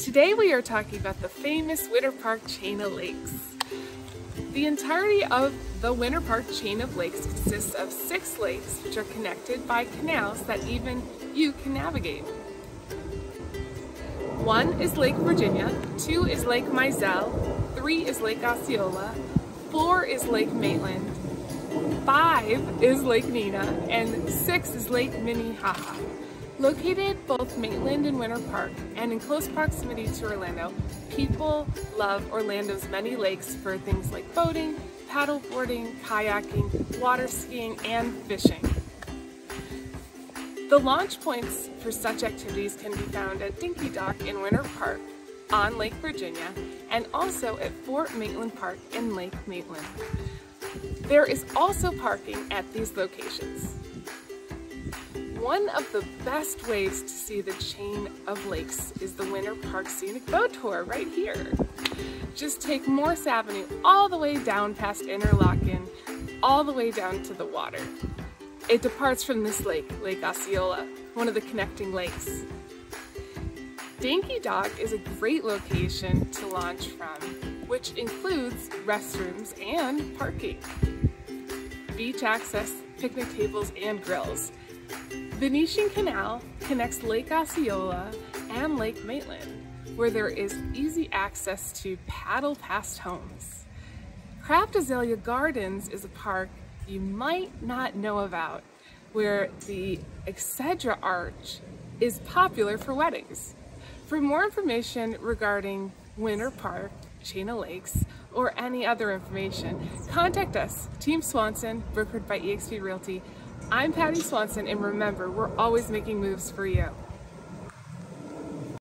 Today we are talking about the famous Winter Park chain of lakes. The entirety of the Winter Park chain of lakes consists of 6 lakes which are connected by canals that even you can navigate. 1 is Lake Virginia, 2 is Lake Mizell, 3 is Lake Osceola, 4 is Lake Maitland, 5 is Lake Nina, and 6 is Lake Minnehaha. Located both Maitland and Winter Park, and in close proximity to Orlando, people love Orlando's many lakes for things like boating, paddleboarding, kayaking, water skiing, and fishing. The launch points for such activities can be found at Dinky Dock in Winter Park on Lake Virginia, and also at Fort Maitland Park in Lake Maitland. There is also parking at these locations. One of the best ways to see the chain of lakes is the Winter Park Scenic Boat Tour right here. Just take Morse Avenue all the way down past Interlochen, all the way down to the water. It departs from this lake, Lake Osceola, one of the connecting lakes. Dinky Dock is a great location to launch from, which includes restrooms and parking, beach access, picnic tables, and grills. Venetian Canal connects Lake Osceola and Lake Maitland, where there is easy access to paddle past homes. Craft Azalea Gardens is a park you might not know about, where the Excedra Arch is popular for weddings. For more information regarding Winter Park, Chain of Lakes, or any other information, contact us, Team Swanson, brokered by eXp Realty. I'm Patty Swanson, and remember, we're always making moves for you.